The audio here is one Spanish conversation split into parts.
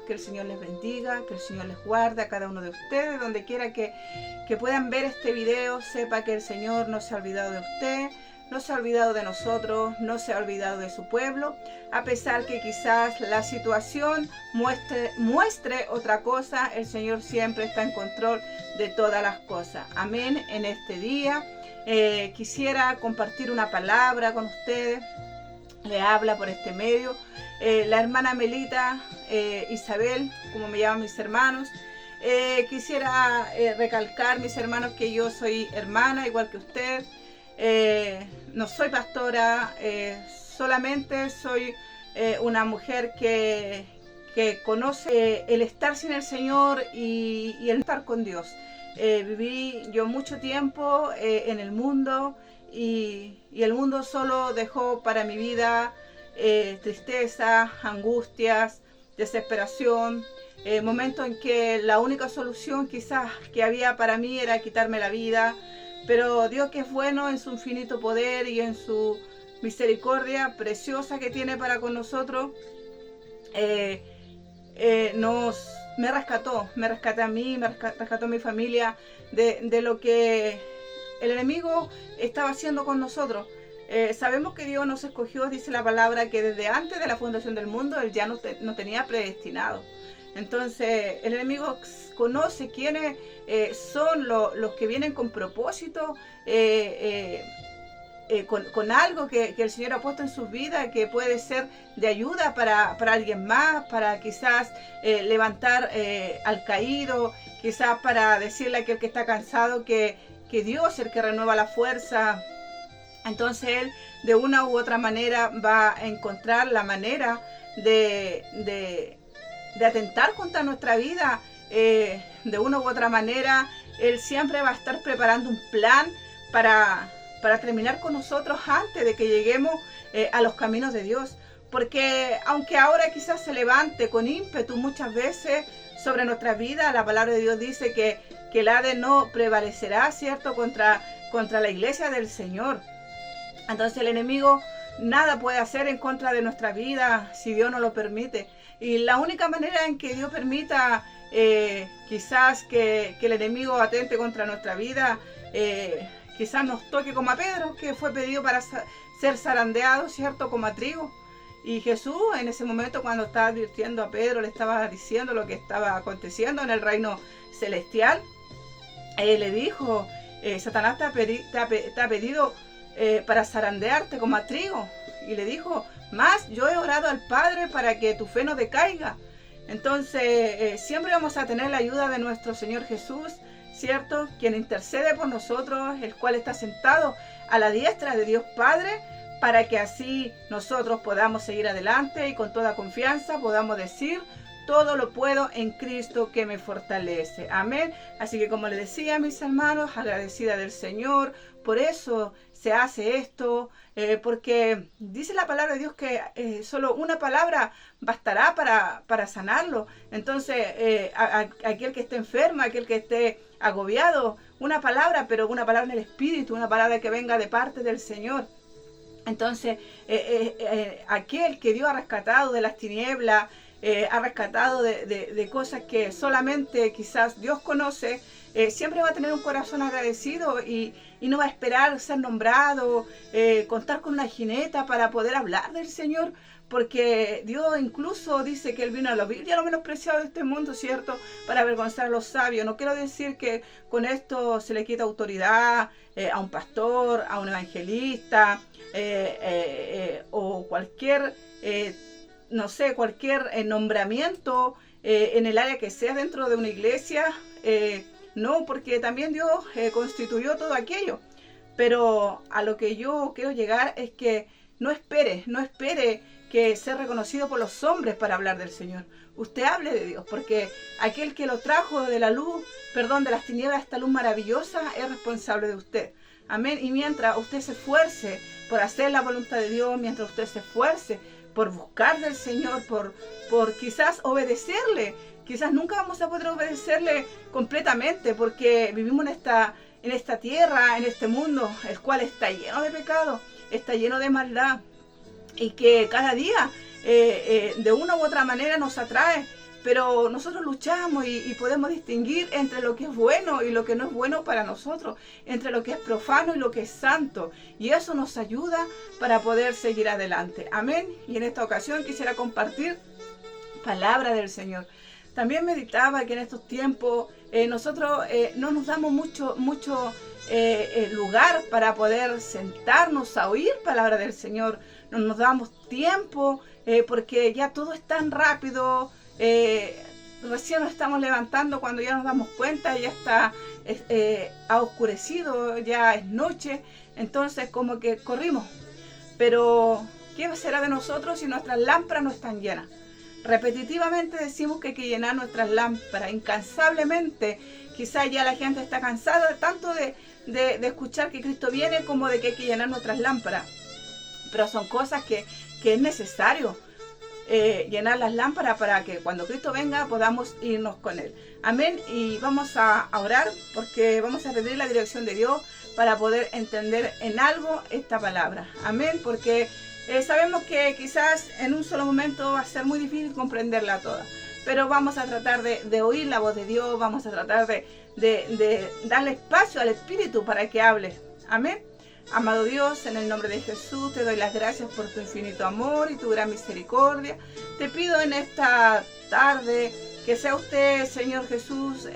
Que el Señor les bendiga, que el Señor les guarde a cada uno de ustedes, donde quiera que puedan ver este video. Sepa que el Señor no se ha olvidado de usted, no se ha olvidado de nosotros, no se ha olvidado de su pueblo, a pesar que quizás la situación muestre otra cosa. El Señor siempre está en control de todas las cosas. Amén. En este día quisiera compartir una palabra con ustedes. Le habla por este medio la hermana Melita Isabel, como me llaman mis hermanos. Quisiera recalcar, mis hermanos, que yo soy hermana igual que usted. No soy pastora, solamente soy una mujer que conoce el estar sin el Señor y el estar con Dios. Viví yo mucho tiempo en el mundo y el mundo solo dejó para mi vida tristeza, angustias, desesperación, momentos en que la única solución quizás que había para mí era quitarme la vida. Pero Dios, que es bueno en su infinito poder y en su misericordia preciosa que tiene para con nosotros, me rescató a mí, rescató a mi familia de lo que el enemigo estaba haciendo con nosotros. Sabemos que Dios nos escogió, dice la palabra, que desde antes de la fundación del mundo Él ya nos tenía predestinado. Entonces el enemigo conoce quiénes son los que vienen con propósito, con algo que el Señor ha puesto en sus vidas, que puede ser de ayuda para alguien más, para quizás levantar al caído, quizás para decirle a aquel que está cansado que Dios es el que renueva la fuerza. Entonces Él de una u otra manera va a encontrar la manera de atentar contra nuestra vida. De una u otra manera Él siempre va a estar preparando un plan para terminar con nosotros antes de que lleguemos a los caminos de Dios. Porque aunque ahora quizás se levante con ímpetu muchas veces sobre nuestra vida, la palabra de Dios dice que el Hades no prevalecerá, ¿cierto?, contra la iglesia del Señor. Entonces el enemigo nada puede hacer en contra de nuestra vida si Dios no lo permite. Y la única manera en que Dios permita quizás que el enemigo atente contra nuestra vida, quizás nos toque como a Pedro, que fue pedido para ser zarandeado, ¿cierto?, como a trigo. Y Jesús en ese momento, cuando estaba advirtiendo a Pedro, le estaba diciendo lo que estaba aconteciendo en el reino celestial, le dijo, Satanás te ha pedido para zarandearte como a trigo. Y le dijo, más yo he orado al Padre para que tu fe no decaiga. Entonces siempre vamos a tener la ayuda de nuestro Señor Jesús, ¿cierto?, quien intercede por nosotros, el cual está sentado a la diestra de Dios Padre, para que así nosotros podamos seguir adelante y con toda confianza podamos decir, todo lo puedo en Cristo que me fortalece. Amén. Así que, como les decía, mis hermanos, agradecida del Señor. Por eso se hace esto, porque dice la palabra de Dios que solo una palabra bastará para sanarlo. Entonces, aquel que esté enfermo, aquel que esté agobiado, una palabra, pero una palabra en el Espíritu, una palabra que venga de parte del Señor. Entonces, aquel que Dios ha rescatado de las tinieblas, ha rescatado de cosas que solamente quizás Dios conoce, siempre va a tener un corazón agradecido y no va a esperar ser nombrado, contar con una jineta para poder hablar del Señor, porque Dios incluso dice que Él vino a lo vil y a lo menospreciado de este mundo, ¿cierto?, para avergonzar a los sabios. No quiero decir que con esto se le quita autoridad a un pastor, a un evangelista, o cualquier cualquier nombramiento en el área que sea dentro de una iglesia. No, porque también Dios constituyó todo aquello. Pero a lo que yo quiero llegar es que no espere que sea reconocido por los hombres para hablar del Señor. Usted hable de Dios, porque aquel que lo trajo de la luz, de las tinieblas a esta luz maravillosa, es responsable de usted. Amén. Y mientras usted se esfuerce por hacer la voluntad de Dios, mientras usted se esfuerce por buscar del Señor, por quizás obedecerle, quizás nunca vamos a poder obedecerle completamente, porque vivimos en esta tierra, en este mundo, el cual está lleno de pecado, está lleno de maldad, y que cada día de una u otra manera nos atrae pero nosotros luchamos y podemos distinguir entre lo que es bueno y lo que no es bueno para nosotros, entre lo que es profano y lo que es santo. Y eso nos ayuda para poder seguir adelante. Amén. Y en esta ocasión quisiera compartir palabra del Señor. También meditaba que en estos tiempos nosotros no nos damos mucho lugar para poder sentarnos a oír palabra del Señor. No nos damos tiempo porque ya todo es tan rápido. Recién nos estamos levantando, cuando ya nos damos cuenta ya está ha oscurecido, ya es noche, entonces como que corrimos. Pero ¿qué será de nosotros si nuestras lámparas no están llenas? Repetitivamente decimos que hay que llenar nuestras lámparas, incansablemente. Quizás ya la gente está cansada tanto de escuchar que Cristo viene, como de que hay que llenar nuestras lámparas. Pero son cosas que es necesario llenar las lámparas para que cuando Cristo venga podamos irnos con Él. Amén. Y vamos a orar porque vamos a pedir la dirección de Dios para poder entender en algo esta palabra. Amén. Porque sabemos que quizás en un solo momento va a ser muy difícil comprenderla toda. Pero vamos a tratar de oír la voz de Dios. Vamos a tratar de darle espacio al Espíritu para que hable. Amén. Amado Dios, en el nombre de Jesús, te doy las gracias por tu infinito amor y tu gran misericordia. Te pido en esta tarde que sea usted, Señor Jesús,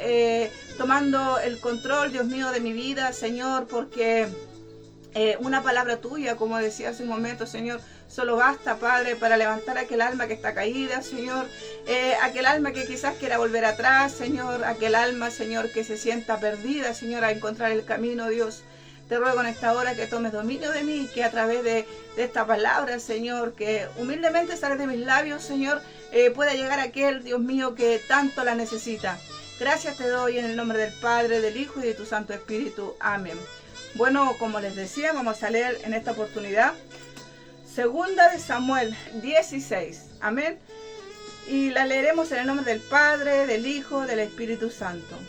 tomando el control, Dios mío, de mi vida, Señor, porque una palabra tuya, como decía hace un momento, Señor, solo basta, Padre, para levantar aquel alma que está caída, Señor, aquel alma que quizás quiera volver atrás, Señor, aquel alma, Señor, que se sienta perdida, Señor, a encontrar el camino, Dios. Te ruego en esta hora que tomes dominio de mí, que a través de esta palabra, Señor, que humildemente sale de mis labios, Señor, pueda llegar a aquel, Dios mío, que tanto la necesita. Gracias te doy en el nombre del Padre, del Hijo y de tu Santo Espíritu. Amén. Bueno, como les decía, vamos a leer en esta oportunidad Segunda de Samuel 16. Amén. Y la leeremos en el nombre del Padre, del Hijo, del Espíritu Santo.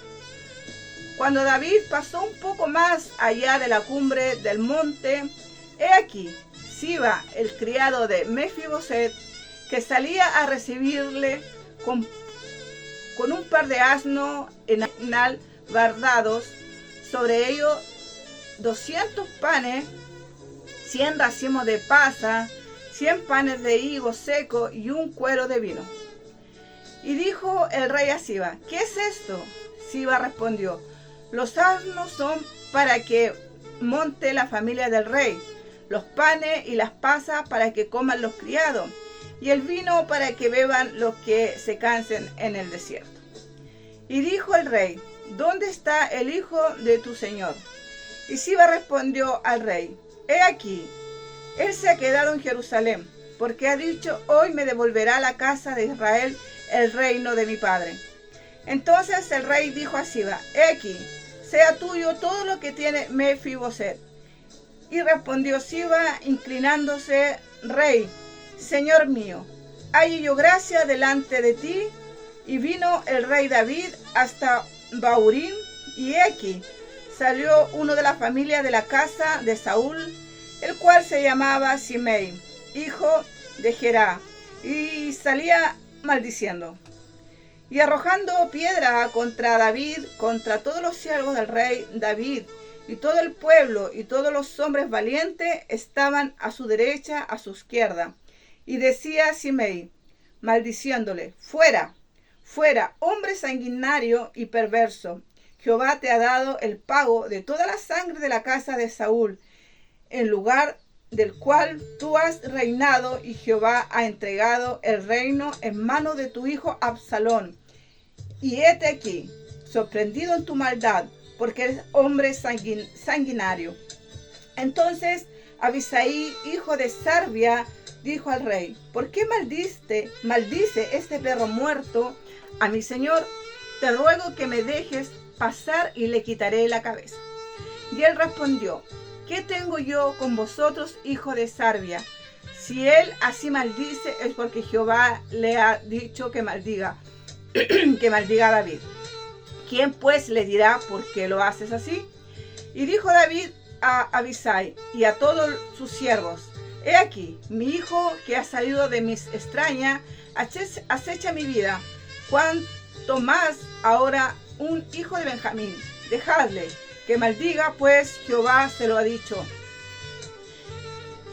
Cuando David pasó un poco más allá de la cumbre del monte, he aquí, Siba, el criado de Mefiboset, que salía a recibirle con un par de asnos enalbardados, sobre ellos 200 panes, 100 racimos de pasa, 100 panes de higo seco y un cuero de vino. Y dijo el rey a Siba, ¿qué es esto? Siba respondió, los asnos son para que monte la familia del rey, los panes y las pasas para que coman los criados, y el vino para que beban los que se cansen en el desierto. Y dijo el rey, ¿dónde está el hijo de tu señor? Y Siba respondió al rey, he aquí, él se ha quedado en Jerusalén, porque ha dicho, hoy me devolverá a la casa de Israel el reino de mi padre. Entonces el rey dijo a Siba, he aquí, sea tuyo todo lo que tiene Mefiboset. Y respondió Siba, inclinándose, rey, señor mío, hallo yo gracia delante de ti. Y vino el rey David hasta Bahurim, y he aquí, salió uno de la familia de la casa de Saúl, el cual se llamaba Simei, hijo de Gerá, y salía maldiciendo y arrojando piedra contra David, contra todos los siervos del rey David, y todo el pueblo y todos los hombres valientes estaban a su derecha, a su izquierda. Y decía Simei, maldiciéndole, fuera, fuera, hombre sanguinario y perverso. Jehová te ha dado el pago de toda la sangre de la casa de Saúl, en lugar del cual tú has reinado, y Jehová ha entregado el reino en mano de tu hijo Absalón. Y hete aquí, sorprendido en tu maldad, porque eres hombre sanguinario. Entonces Abisai, hijo de Sarbia, dijo al rey, ¿por qué maldice este perro muerto a mi señor? Te ruego que me dejes pasar y le quitaré la cabeza. Y él respondió, ¿qué tengo yo con vosotros, hijo de Sarbia? Si él así maldice, es porque Jehová le ha dicho que maldiga, que maldiga a David. ¿Quién pues le dirá por qué lo haces así? Y dijo David a Abisai y a todos sus siervos, he aquí, mi hijo que ha salido de mis extrañas, acecha mi vida. cuanto más ahora un hijo de Benjamín. Dejadle que maldiga, pues Jehová se lo ha dicho.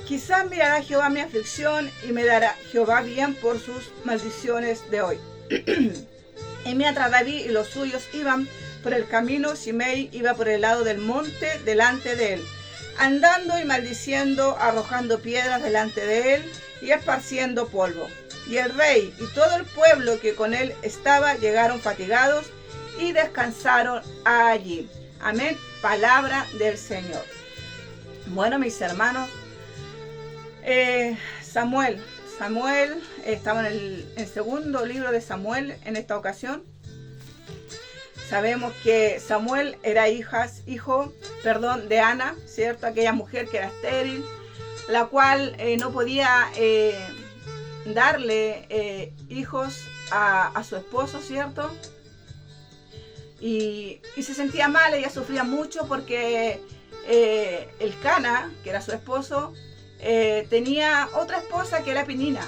Quizás mirará Jehová mi aflicción y me dará Jehová bien por sus maldiciones de hoy. Y mientras David y los suyos iban por el camino, Simei iba por el lado del monte delante de él, andando y maldiciendo, arrojando piedras delante de él y esparciendo polvo. Y el rey y todo el pueblo que con él estaba llegaron fatigados y descansaron allí. Amén. Palabra del Señor. Bueno, mis hermanos, Samuel, estamos en el segundo libro de Samuel en esta ocasión. Sabemos que Samuel era hijo de Ana, ¿cierto? Aquella mujer que era estéril, la cual no podía darle hijos a su esposo, ¿cierto? Y se sentía mal, ella sufría mucho porque el Cana, que era su esposo, tenía otra esposa que era Penina.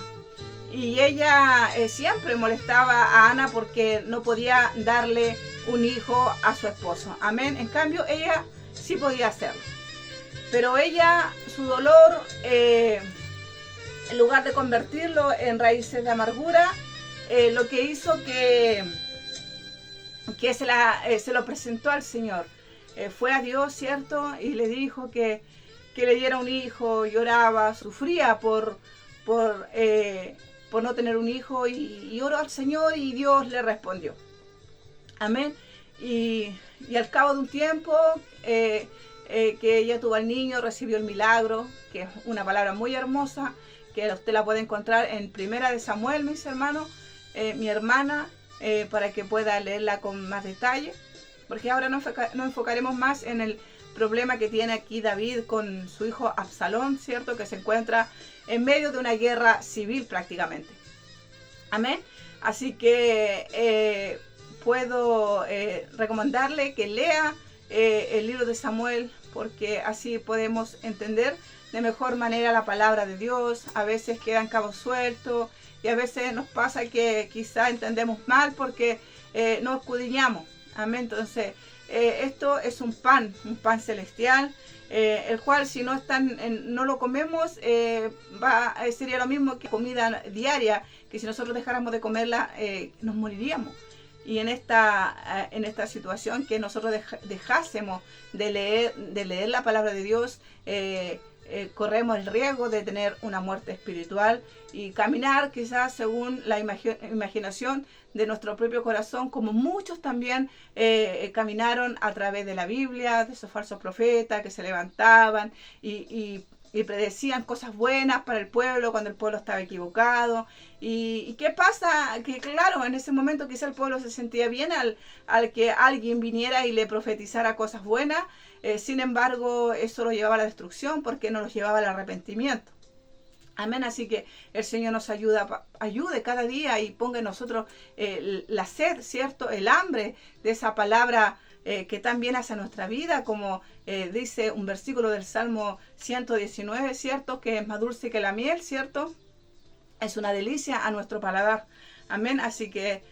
Y ella siempre molestaba a Ana porque no podía darle un hijo a su esposo. Amén. En cambio, ella sí podía hacerlo. Pero ella, su dolor, en lugar de convertirlo en raíces de amargura, lo que hizo que se lo presentó al Señor. Fue a Dios, ¿cierto? Y le dijo que le diera un hijo, lloraba, sufría por no tener un hijo y oró al Señor y Dios le respondió. Amén. Y al cabo de un tiempo que ella tuvo al niño, recibió el milagro, que es una palabra muy hermosa, que usted la puede encontrar en Primera de Samuel, mis hermanos, mi hermana, para que pueda leerla con más detalle, porque ahora nos enfocaremos más en el problema que tiene aquí David con su hijo Absalón, ¿cierto? Que se encuentra en medio de una guerra civil prácticamente. Amén. Así que puedo recomendarle que lea el libro de Samuel, porque así podemos entender de mejor manera la palabra de Dios. A veces quedan cabos sueltos y a veces nos pasa que quizá entendemos mal porque no escudriñamos. Amén. Entonces, esto es un pan celestial, el cual si no no lo comemos, sería lo mismo que comida diaria, que si nosotros dejáramos de comerla, nos moriríamos. Y en esta situación que nosotros dejásemos de leer la palabra de Dios, corremos el riesgo de tener una muerte espiritual y caminar quizás según la imaginación de nuestro propio corazón, como muchos también caminaron a través de la Biblia, de esos falsos profetas que se levantaban y predecían cosas buenas para el pueblo cuando el pueblo estaba equivocado. ¿Y qué pasa? Que claro, en ese momento quizá el pueblo se sentía bien al que alguien viniera y le profetizara cosas buenas. Sin embargo, eso lo llevaba a la destrucción porque no los llevaba al arrepentimiento. Amén. Así que el Señor nos ayude cada día y ponga en nosotros la sed, ¿cierto? El hambre de esa palabra que tan bien hace a nuestra vida, como dice un versículo del Salmo 119, ¿cierto? Que es más dulce que la miel, ¿cierto? Es una delicia a nuestro paladar. Amén. Así que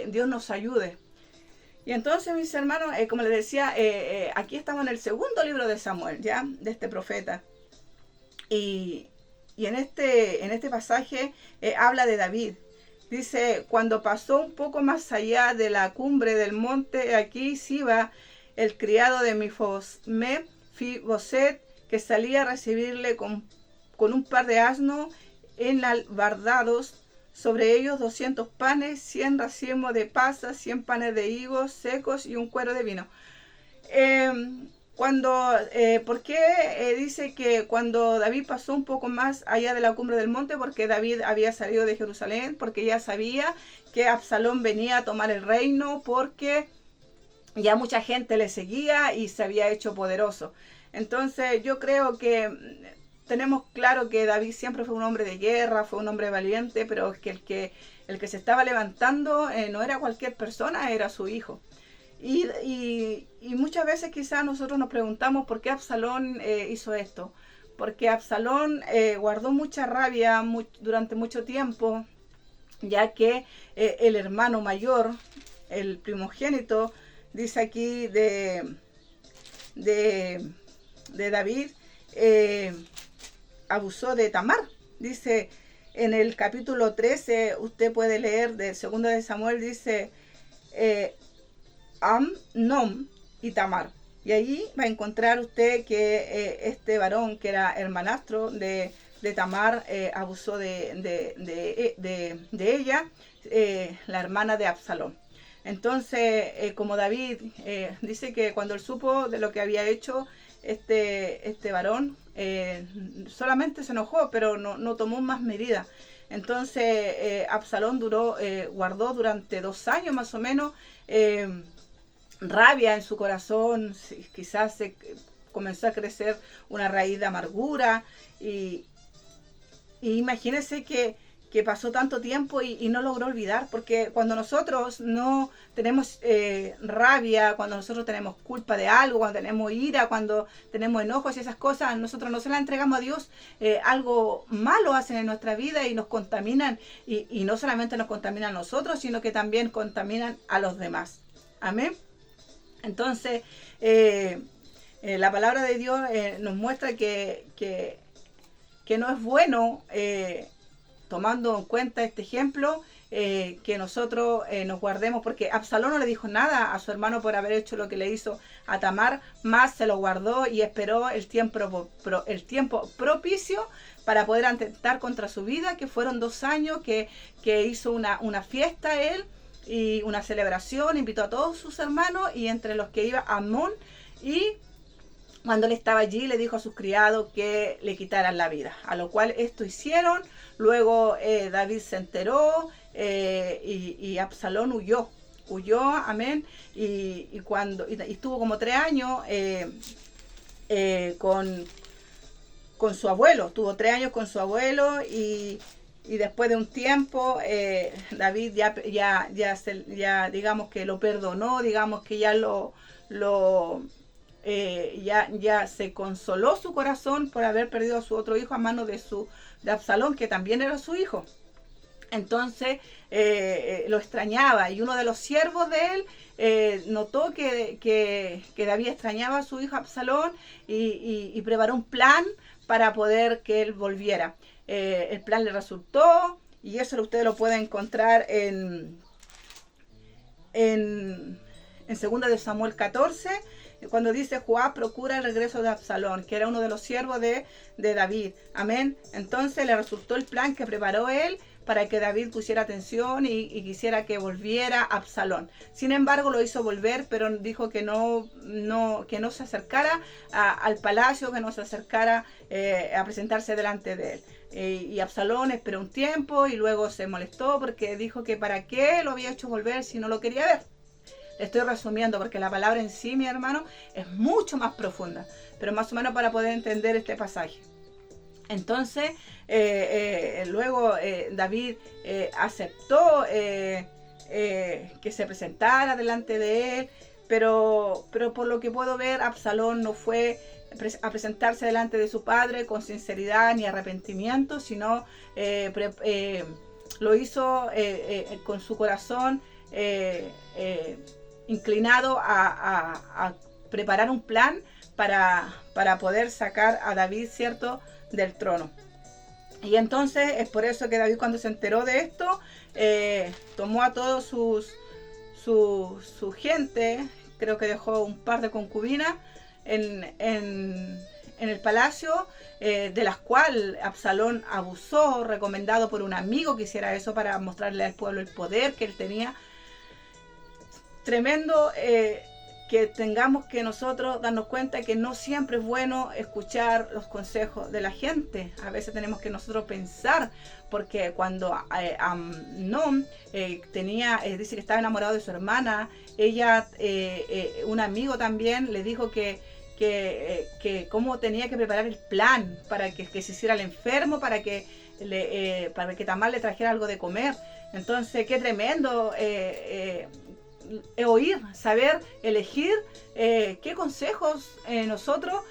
Dios nos ayude. Y entonces, mis hermanos, como les decía, aquí estamos en el segundo libro de Samuel, ¿ya? De este profeta. Y en este pasaje habla de David. Dice, cuando pasó un poco más allá de la cumbre del monte, aquí Siba, el criado de Mefiboset, que salía a recibirle con un par de asnos enalbardados, sobre ellos 200 panes, 100 racimos de pasas, 100 panes de higos secos y un cuero de vino. ¿Por qué dice que cuando David pasó un poco más allá de la cumbre del monte? Porque David había salido de Jerusalén, porque ya sabía que Absalón venía a tomar el reino, porque ya mucha gente le seguía y se había hecho poderoso. Entonces yo creo que tenemos claro que David siempre fue un hombre de guerra, fue un hombre valiente, pero es que el que se estaba levantando no era cualquier persona, era su hijo. Y muchas veces quizás nosotros nos preguntamos por qué Absalón hizo esto. Porque Absalón guardó mucha rabia durante mucho tiempo ya que el hermano mayor, el primogénito, dice aquí de David, abusó de Tamar. Dice en el capítulo 13, usted puede leer de 2 de Samuel, dice Amnón y Tamar. Y allí va a encontrar usted que este varón, que era hermanastro de Tamar, abusó de ella, la hermana de Absalón. Entonces, como David dice que cuando él supo de lo que había hecho este varón, solamente se enojó, pero no tomó más medidas. Entonces, Absalón guardó durante 2 años más o menos rabia en su corazón, quizás se comenzó a crecer una raíz de amargura y imagínense que pasó tanto tiempo y no logró olvidar, porque cuando nosotros no tenemos rabia, cuando nosotros tenemos culpa de algo, cuando tenemos ira, cuando tenemos enojos y esas cosas, nosotros no se las entregamos a Dios, algo malo hacen en nuestra vida y nos contaminan, y no solamente nos contaminan a nosotros, sino que también contaminan a los demás. Amén. Entonces, la palabra de Dios nos muestra que no es bueno, tomando en cuenta este ejemplo, que nosotros nos guardemos, porque Absalón no le dijo nada a su hermano por haber hecho lo que le hizo a Tamar, más se lo guardó y esperó el tiempo propicio para poder atentar contra su vida, que fueron 2 años que hizo una fiesta él, y una celebración, invitó a todos sus hermanos, y entre los que iba Amnón, y cuando él estaba allí le dijo a sus criados que le quitaran la vida, a lo cual esto hicieron. Luego David se enteró y Absalón huyó, amén, y estuvo como 3 años con su abuelo, tuvo 3 años con su abuelo, y después de un tiempo David ya digamos que lo perdonó, digamos que ya ya se consoló su corazón por haber perdido a su otro hijo a manos de Absalón, que también era su hijo. Entonces lo extrañaba, y uno de los siervos de él notó que David extrañaba a su hijo Absalón, y preparó un plan para poder que él volviera. El plan le resultó, y eso ustedes lo pueden encontrar en 2 de Samuel 14, cuando dice: Joab procura el regreso de Absalón, que era uno de los siervos de David. Amén. Entonces le resultó el plan que preparó él para que David pusiera atención y quisiera que volviera Absalón. Sin embargo, lo hizo volver, pero dijo que no se acercara al palacio, que no se acercara a presentarse delante de él. Y Absalón esperó un tiempo y luego se molestó, porque dijo que para qué lo había hecho volver si no lo quería ver. Le estoy resumiendo, porque la palabra en sí, mi hermano, es mucho más profunda, pero más o menos para poder entender este pasaje. Entonces, luego David aceptó que se presentara delante de él, pero por lo que puedo ver, Absalón no fue a presentarse delante de su padre con sinceridad ni arrepentimiento, sino lo hizo con su corazón inclinado a preparar un plan para poder sacar a David, ¿cierto?, del trono. Y entonces es por eso que David, cuando se enteró de esto, tomó a todos su gente, creo que dejó un par de concubinas en el palacio, de las cuales Absalón abusó, recomendado por un amigo que hiciera eso para mostrarle al pueblo el poder que él tenía. Tremendo que tengamos que nosotros darnos cuenta que no siempre es bueno escuchar los consejos de la gente. A veces tenemos que nosotros pensar, porque cuando Amnón dice que estaba enamorado de su hermana, ella, un amigo también le dijo que cómo tenía que preparar el plan para que se hiciera el enfermo, para que Tamar le trajera algo de comer. Entonces, qué tremendo oír, saber elegir qué consejos nosotros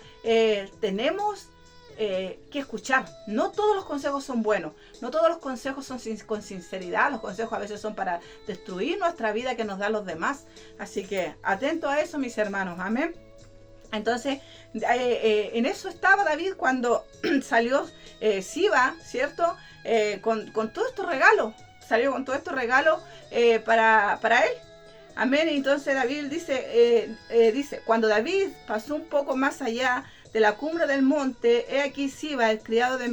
tenemos que escuchar. No todos los consejos son buenos, no todos los consejos son con sinceridad, los consejos a veces son para destruir nuestra vida que nos dan los demás. Así que atento a eso, mis hermanos, amén. Entonces, en eso estaba David cuando salió Siba, ¿cierto? Con todos estos regalos, salió con todos estos regalos para él. Amén. Entonces David dice, cuando David pasó un poco más allá de la cumbre del monte, he aquí Siba, el criado de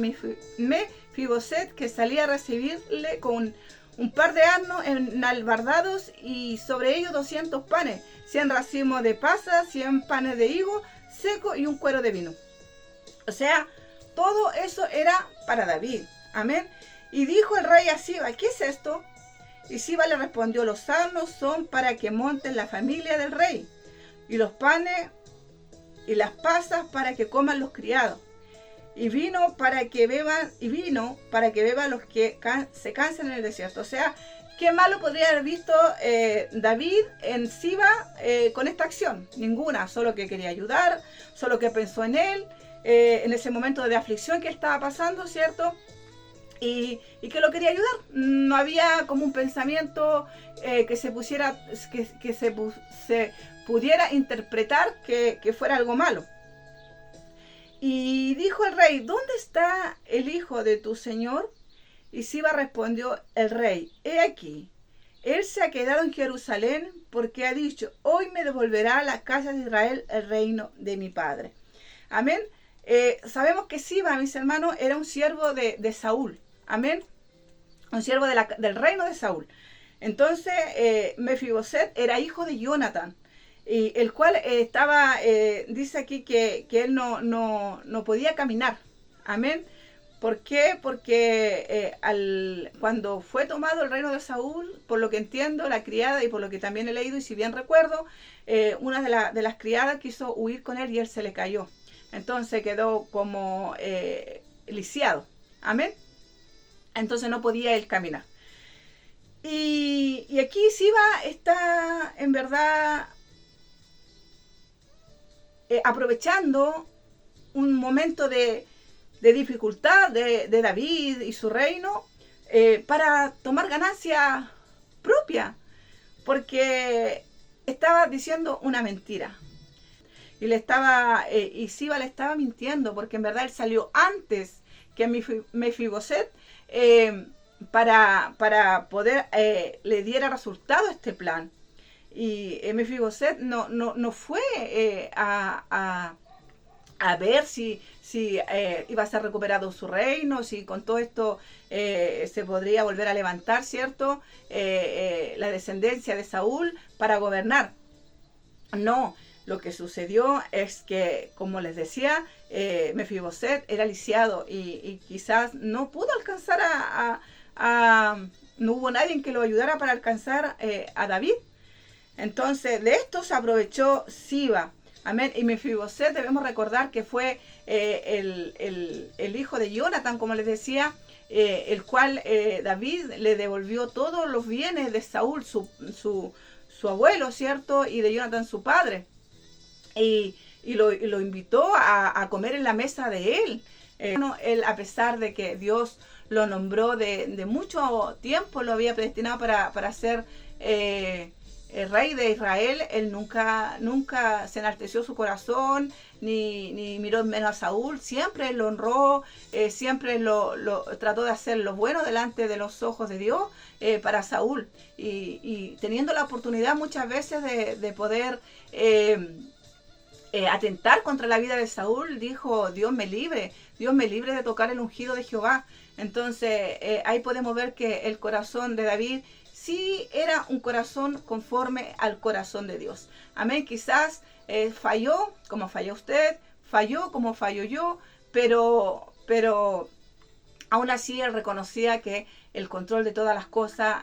Mefiboset, que salía a recibirle con un par de asnos enalbardados y sobre ellos 200 panes, 100 racimos de pasas, 100 panes de higo seco y un cuero de vino. O sea, todo eso era para David. Amén. Y dijo el rey a Siba, ¿qué es esto? Y Siba le respondió, los asnos son para que monten la familia del rey, y los panes y las pasas para que coman los criados, y vino para que beban los que se cansan en el desierto. O sea, ¿qué malo podría haber visto David en Siba con esta acción? Ninguna, solo que quería ayudar, solo que pensó en él, en ese momento de aflicción que estaba pasando, ¿cierto? Y que lo quería ayudar. No había como un pensamiento que se pudiera interpretar que fuera algo malo. Y dijo el rey, ¿dónde está el hijo de tu señor? Y Siba respondió el rey, he aquí, él se ha quedado en Jerusalén porque ha dicho, hoy me devolverá a la casa de Israel el reino de mi padre. Amén. Sabemos que Siba, mis hermanos, era un siervo de Saúl. Amén. Un siervo del reino de Saúl. Entonces, Mefiboset era hijo de Jonatán, y el cual dice aquí que él no podía caminar. Amén. ¿Por qué? Porque cuando fue tomado el reino de Saúl, por lo que entiendo, la criada, y por lo que también he leído, y si bien recuerdo, una de las criadas quiso huir con él y él se le cayó. Entonces quedó como lisiado. Amén. Entonces no podía él caminar. Y aquí Siba está en verdad aprovechando un momento de dificultad de David y su reino para tomar ganancia propia, porque estaba diciendo una mentira. Y Siba le estaba mintiendo, porque en verdad él salió antes que Mefiboset para poder le diera resultado a este plan. Y Mefiboset no fue a ver si iba a ser recuperado su reino, si con todo esto se podría volver a levantar, ¿cierto? La descendencia de Saúl para gobernar. No, lo que sucedió es que, como les decía, Mefiboset era lisiado y quizás no pudo alcanzar no hubo nadie que lo ayudara para alcanzar a David. Entonces, de esto se aprovechó Siba. Amén. Y Mefiboset debemos recordar que fue el hijo de Jonatán, como les decía, el cual David le devolvió todos los bienes de Saúl, su abuelo, ¿cierto? Y de Jonatán, su padre. Y lo invitó a comer en la mesa de él. Él, a pesar de que Dios lo nombró de mucho tiempo, lo había predestinado para ser el rey de Israel, él nunca se enalteció su corazón, ni miró menos a Saúl, siempre lo honró, siempre lo trató de hacer lo bueno delante de los ojos de Dios para Saúl. Y teniendo la oportunidad muchas veces de poder atentar contra la vida de Saúl, dijo, Dios me libre de tocar el ungido de Jehová. Entonces ahí podemos ver que el corazón de David sí era un corazón conforme al corazón de Dios. Amén. Quizás falló como falló usted, falló como fallo yo, pero aún así él reconocía que el control de todas las cosas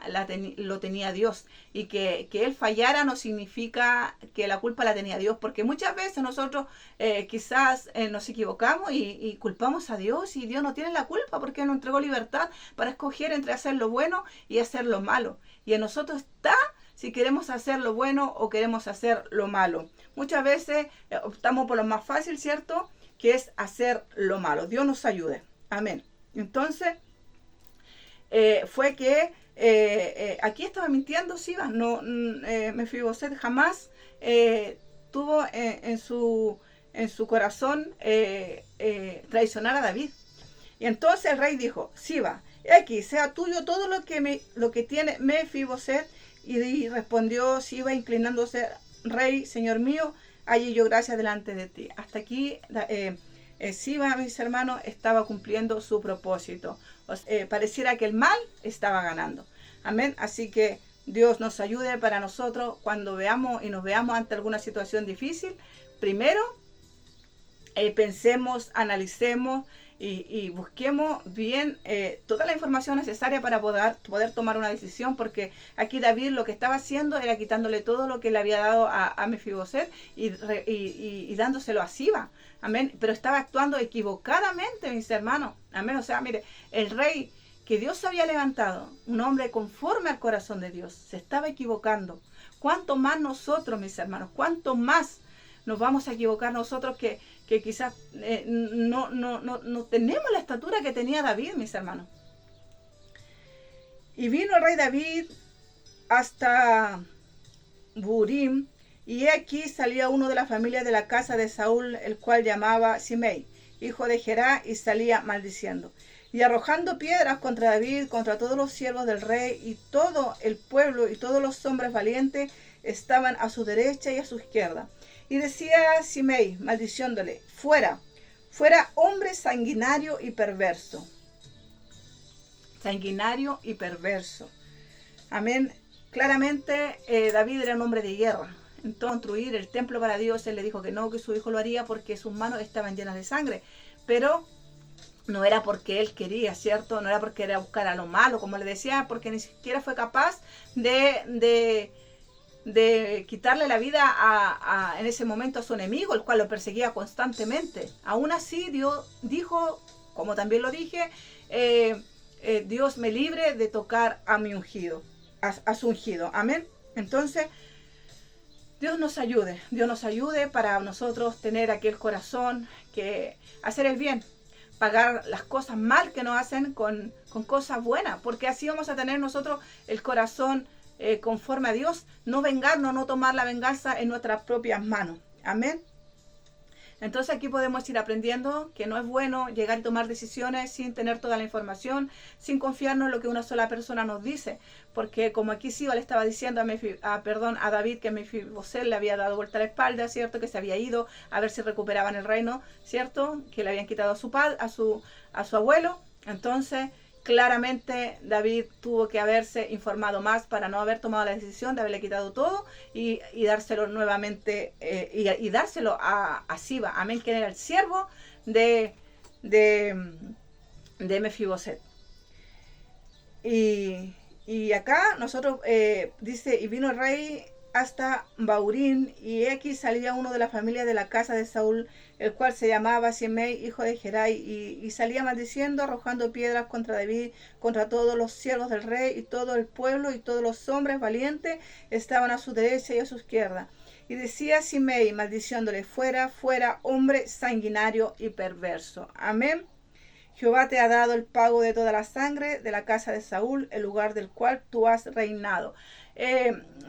lo tenía Dios, y que él fallara no significa que la culpa la tenía Dios, porque muchas veces nosotros quizás nos equivocamos y culpamos a Dios, y Dios no tiene la culpa porque nos entregó libertad para escoger entre hacer lo bueno y hacer lo malo, y en nosotros está si queremos hacer lo bueno o queremos hacer lo malo. Muchas veces optamos por lo más fácil, ¿cierto?, que es hacer lo malo. Dios nos ayude. Amén. Entonces, fue que aquí estaba mintiendo Siba. No, Mefiboset jamás tuvo en su corazón traicionar a David. Y entonces el rey dijo: Siba, aquí sea tuyo todo lo que tiene Mefiboset. Y respondió Siba, inclinándose: Rey, señor mío, hallé yo gracia delante de ti. Hasta aquí Siba, mis hermanos, estaba cumpliendo su propósito. Pareciera que el mal estaba ganando. Amén. Así que Dios nos ayude para nosotros cuando veamos y nos veamos ante alguna situación difícil. Primero, pensemos, analicemos y busquemos bien toda la información necesaria para poder tomar una decisión, porque aquí David lo que estaba haciendo era quitándole todo lo que le había dado a Mefiboset y dándoselo a Siba. Amén. Pero estaba actuando equivocadamente, mis hermanos. Amén. O sea, mire, el rey que Dios había levantado, un hombre conforme al corazón de Dios, se estaba equivocando. ¿Cuánto más nosotros, mis hermanos? ¿Cuánto más nos vamos a equivocar nosotros que quizás no tenemos la estatura que tenía David, mis hermanos? Y vino el rey David hasta Burim, y aquí salía uno de la familia de la casa de Saúl, el cual llamaba Simei, hijo de Gerá, y salía maldiciendo y arrojando piedras contra David, contra todos los siervos del rey, y todo el pueblo y todos los hombres valientes estaban a su derecha y a su izquierda. Y decía Simei, maldiciéndole: fuera, fuera hombre sanguinario y perverso. Sanguinario y perverso. Amén. Claramente David era un hombre de guerra. Entonces, construir el templo para Dios, él le dijo que no, que su hijo lo haría porque sus manos estaban llenas de sangre. Pero no era porque él quería, ¿cierto? No era porque era buscar a lo malo, como le decía, porque ni siquiera fue capaz de quitarle la vida en ese momento a su enemigo, el cual lo perseguía constantemente. Aún así, Dios dijo, como también lo dije, Dios me libre de tocar a mi ungido, a su ungido. Amén. Entonces, Dios nos ayude para nosotros tener aquel corazón que hacer el bien, pagar las cosas mal que nos hacen con cosas buenas, porque así vamos a tener nosotros el corazón conforme a Dios, no vengarnos, no tomar la venganza en nuestras propias manos. Amén. Entonces aquí podemos ir aprendiendo que no es bueno llegar y tomar decisiones sin tener toda la información, sin confiarnos en lo que una sola persona nos dice, porque como aquí Siba le estaba diciendo a David que Mefiboset le había dado vuelta a la espalda, ¿cierto? Que se había ido a ver si recuperaban el reino, ¿cierto? Que le habían quitado a su abuelo. Entonces, claramente David tuvo que haberse informado más para no haber tomado la decisión de haberle quitado todo y dárselo nuevamente y dárselo a Siba, amén, que era el siervo de Mefiboset. Y acá nosotros dice: y vino el rey hasta Baurín, y aquí salía uno de la familia de la casa de Saúl, el cual se llamaba Simei, hijo de Gerai, y salía maldiciendo, arrojando piedras contra David, contra todos los siervos del rey, y todo el pueblo y todos los hombres valientes estaban a su derecha y a su izquierda. Y decía Simei, maldiciéndole: fuera, fuera, hombre sanguinario y perverso. Amén. Jehová te ha dado el pago de toda la sangre de la casa de Saúl, el lugar del cual tú has reinado.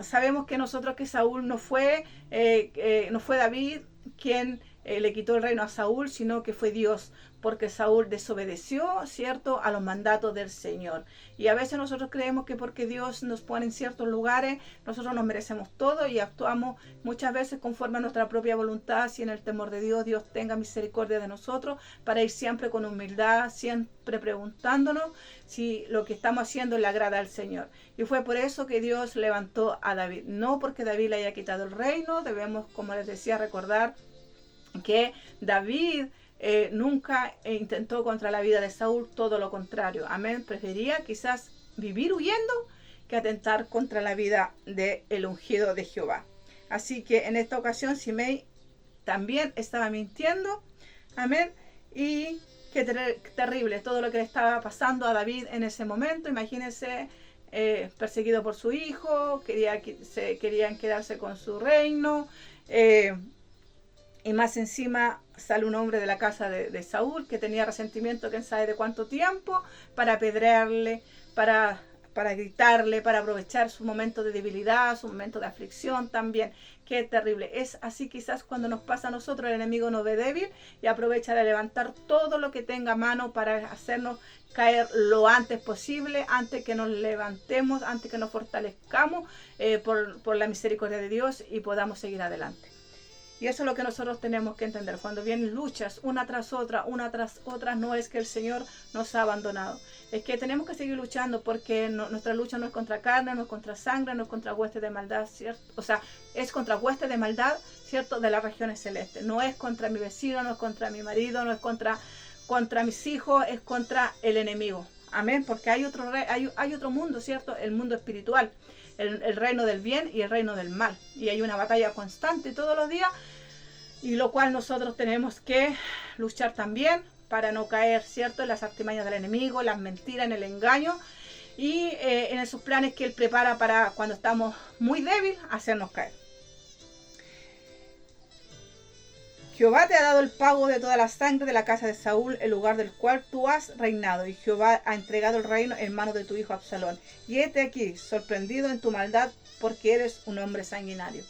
Sabemos que Saúl no fue David quien le quitó el reino a Saúl, sino que fue Dios, porque Saúl desobedeció, ¿cierto?, a los mandatos del Señor. Y a veces nosotros creemos que porque Dios nos pone en ciertos lugares, nosotros nos merecemos todo y actuamos muchas veces conforme a nuestra propia voluntad, sin el temor de Dios. Dios tenga misericordia de nosotros, para ir siempre con humildad, siempre preguntándonos si lo que estamos haciendo le agrada al Señor. Y fue por eso que Dios levantó a David, no porque David le haya quitado el reino. Debemos, como les decía, recordar que David nunca intentó contra la vida de Saúl, todo lo contrario. Amén. Prefería quizás vivir huyendo que atentar contra la vida del ungido de Jehová. Así que en esta ocasión Simei también estaba mintiendo. Amén. Y qué terrible todo lo que le estaba pasando a David en ese momento. Imagínense, perseguido por su hijo, querían quedarse con su reino. Y más encima sale un hombre de la casa de Saúl que tenía resentimiento, quién sabe de cuánto tiempo, para apedrearle, para gritarle, para aprovechar su momento de debilidad, su momento de aflicción también. Qué terrible. Es así quizás cuando nos pasa a nosotros, el enemigo nos ve débil y aprovecha de levantar todo lo que tenga a mano para hacernos caer lo antes posible, antes que nos levantemos, antes que nos fortalezcamos por la misericordia de Dios y podamos seguir adelante. Y eso es lo que nosotros tenemos que entender. Cuando vienen luchas una tras otra, no es que el Señor nos ha abandonado. Es que tenemos que seguir luchando porque nuestra lucha no es contra carne, no es contra sangre, no es contra huestes de maldad, ¿cierto? O sea, es contra huestes de maldad, ¿cierto? De las regiones celestes. No es contra mi vecino, no es contra mi marido, no es contra mis hijos, es contra el enemigo. Amén, porque hay otro mundo, ¿cierto? El mundo espiritual. El reino del bien y el reino del mal. Y hay una batalla constante todos los días, y lo cual nosotros tenemos que luchar también para no caer, ¿cierto?, en las artimañas del enemigo, las mentiras, en el engaño y en esos planes que él prepara para cuando estamos muy débiles, hacernos caer. Jehová te ha dado el pago de toda la sangre de la casa de Saúl, el lugar del cual tú has reinado, y Jehová ha entregado el reino en manos de tu hijo Absalón. Y hete aquí, sorprendido en tu maldad, porque eres un hombre sanguinario.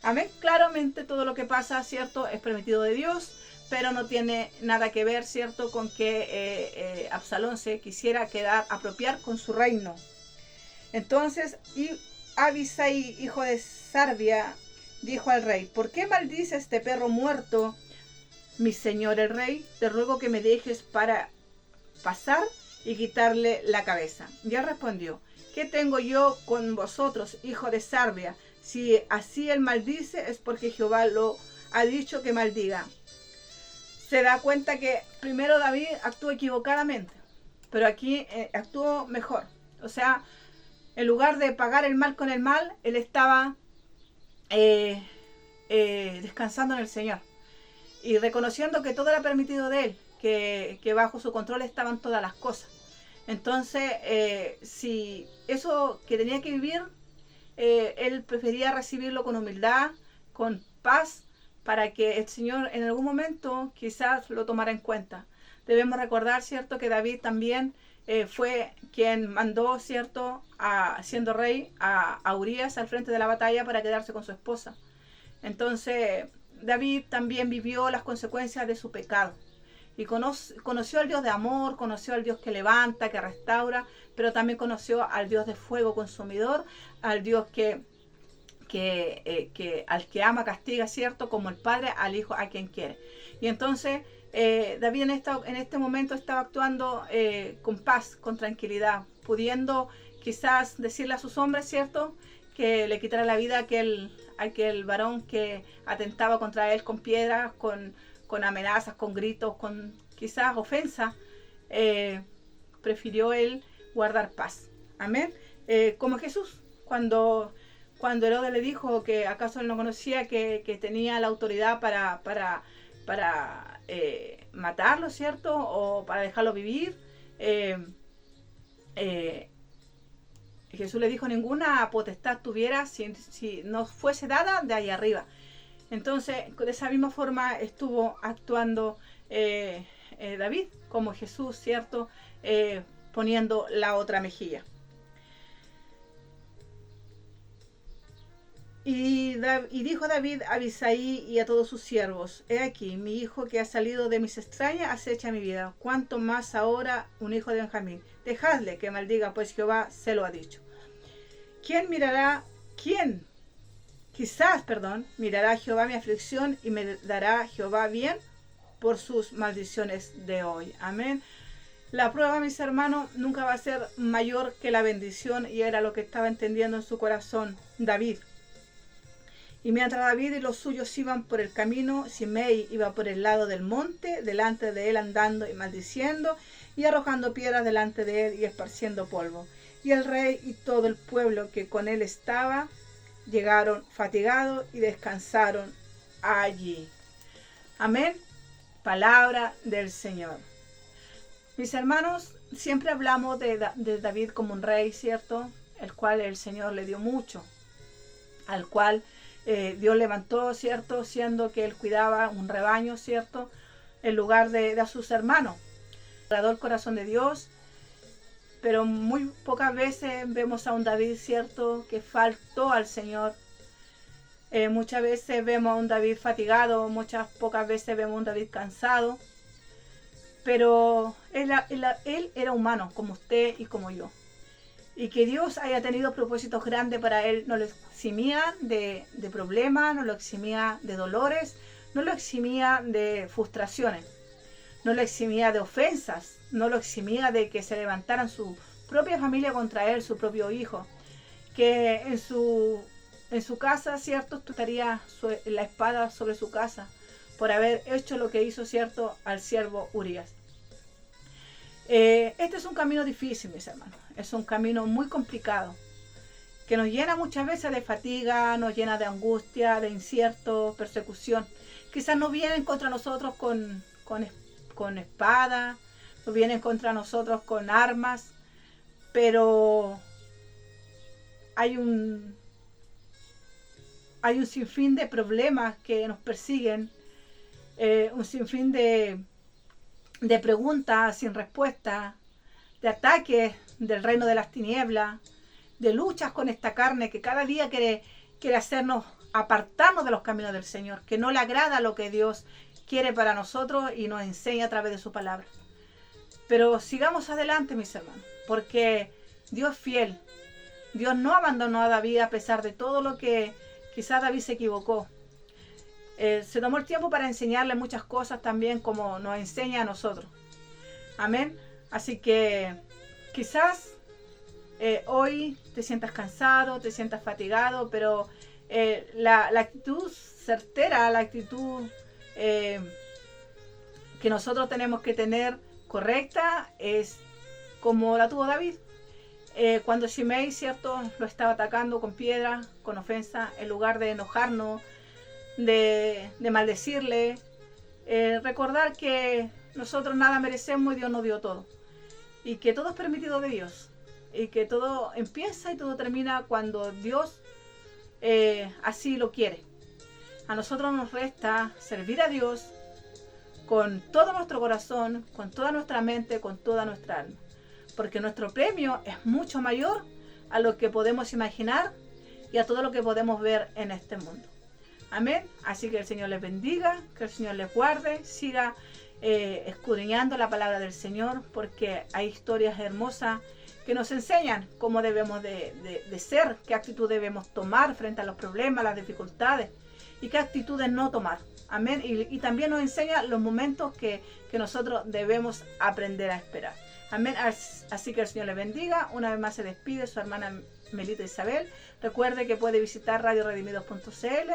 Amén. Claramente todo lo que pasa, ¿cierto?, es permitido de Dios, pero no tiene nada que ver, ¿cierto?, con que Absalón se quisiera apropiar con su reino. Entonces, y Abisai, hijo de Sarbia, dijo al rey: ¿por qué maldice este perro muerto, mi señor el rey? Te ruego que me dejes para pasar y quitarle la cabeza. Y él respondió: ¿qué tengo yo con vosotros, hijo de Sarbia? Si así él maldice, es porque Jehová lo ha dicho que maldiga. Se da cuenta que primero David actuó equivocadamente, pero aquí actuó mejor. O sea, en lugar de pagar el mal con el mal, él estaba descansando en el Señor y reconociendo que todo era permitido de él, que bajo su control estaban todas las cosas. Entonces, si eso que tenía que vivir, él prefería recibirlo con humildad, con paz, para que el Señor en algún momento quizás lo tomara en cuenta. Debemos recordar, ¿cierto?, que David también fue quien mandó, ¿cierto?, siendo rey, a Urías al frente de la batalla para quedarse con su esposa. Entonces, David también vivió las consecuencias de su pecado. Y conoció al Dios de amor, conoció al Dios que levanta, que restaura, pero también conoció al Dios de fuego consumidor, al Dios al que ama, castiga, ¿cierto?, como el padre al hijo a quien quiere. Y entonces David en este momento estaba actuando con paz, con tranquilidad, pudiendo quizás decirle a sus hombres, ¿cierto?, que le quitara la vida a aquel varón que atentaba contra él con piedras, con amenazas, con gritos, con quizás ofensas. Prefirió él guardar paz. Amén. Como Jesús, cuando Herodes le dijo que acaso él no conocía que tenía la autoridad para matarlo, ¿cierto?, o para dejarlo vivir. Jesús le dijo: ninguna potestad tuviera si no fuese dada de ahí arriba. Entonces, de esa misma forma estuvo actuando David, como Jesús, ¿cierto?, poniendo la otra mejilla. Y dijo David a Abisai y a todos sus siervos: he aquí, mi hijo que ha salido de mis extrañas acecha mi vida. Cuánto más ahora un hijo de Benjamín. Dejadle que maldiga, pues Jehová se lo ha dicho. Quizás mirará Jehová mi aflicción y me dará Jehová bien por sus maldiciones de hoy. Amén. La prueba, mis hermanos, nunca va a ser mayor que la bendición, y era lo que estaba entendiendo en su corazón David. Y mientras David y los suyos iban por el camino, Simei iba por el lado del monte, delante de él andando y maldiciendo, y arrojando piedras delante de él y esparciendo polvo. Y el rey y todo el pueblo que con él estaba llegaron fatigados y descansaron allí. Amén. Palabra del Señor. Mis hermanos, siempre hablamos de David como un rey, ¿cierto?, el cual el Señor le dio mucho, al cual Dios levantó, ¿cierto? Siendo que él cuidaba un rebaño, ¿cierto? En lugar de a sus hermanos. Agradó el corazón de Dios, pero muy pocas veces vemos a un David, ¿cierto? Que faltó al Señor. Muchas veces vemos a un David fatigado, pocas veces vemos a un David cansado. Pero él era humano, como usted y como yo. Y que Dios haya tenido propósitos grandes para él, no lo eximía de problemas, no lo eximía de dolores, no lo eximía de frustraciones, no lo eximía de ofensas, no lo eximía de que se levantaran su propia familia contra él, su propio hijo. Que en su casa, ¿cierto?, estaría la espada sobre su casa por haber hecho lo que hizo, ¿cierto?, al siervo Urías. Este es un camino difícil, mis hermanos. Es un camino muy complicado, que nos llena muchas veces de fatiga, nos llena de angustia, de incierto, persecución. Quizás no vienen contra nosotros con espada, no vienen contra nosotros con armas, pero hay un sinfín de problemas que nos persiguen, un sinfín de preguntas sin respuesta, de ataques del reino de las tinieblas, de luchas con esta carne que cada día quiere hacernos apartarnos de los caminos del Señor, que no le agrada lo que Dios quiere para nosotros y nos enseña a través de su palabra. Pero sigamos adelante, mis hermanos, porque Dios es fiel. Dios no abandonó a David a pesar de todo lo que quizás David se equivocó. Se tomó el tiempo para enseñarle muchas cosas también, como nos enseña a nosotros. Amén. Así que quizás hoy te sientas cansado, te sientas fatigado, pero la actitud certera, la actitud que nosotros tenemos que tener correcta es como la tuvo David. Cuando Shimei, ¿cierto?, lo estaba atacando con piedra, con ofensa, en lugar de enojarnos, de maldecirle, recordar que nosotros nada merecemos y Dios nos dio todo, y que todo es permitido de Dios, y que todo empieza y todo termina cuando Dios así lo quiere. A nosotros nos resta servir a Dios con todo nuestro corazón, con toda nuestra mente, con toda nuestra alma, porque nuestro premio es mucho mayor a lo que podemos imaginar y a todo lo que podemos ver en este mundo. Amén. Así que el Señor les bendiga, que el Señor les guarde, siga escudriñando la palabra del Señor, porque hay historias hermosas que nos enseñan cómo debemos de ser, qué actitud debemos tomar frente a los problemas, las dificultades, y qué actitudes no tomar. Amén. Y también nos enseña los momentos que nosotros debemos aprender a esperar. Amén. Así que el Señor les bendiga. Una vez más se despide su hermana Melita Isabel. Recuerde que puede visitar radioredimidos.cl.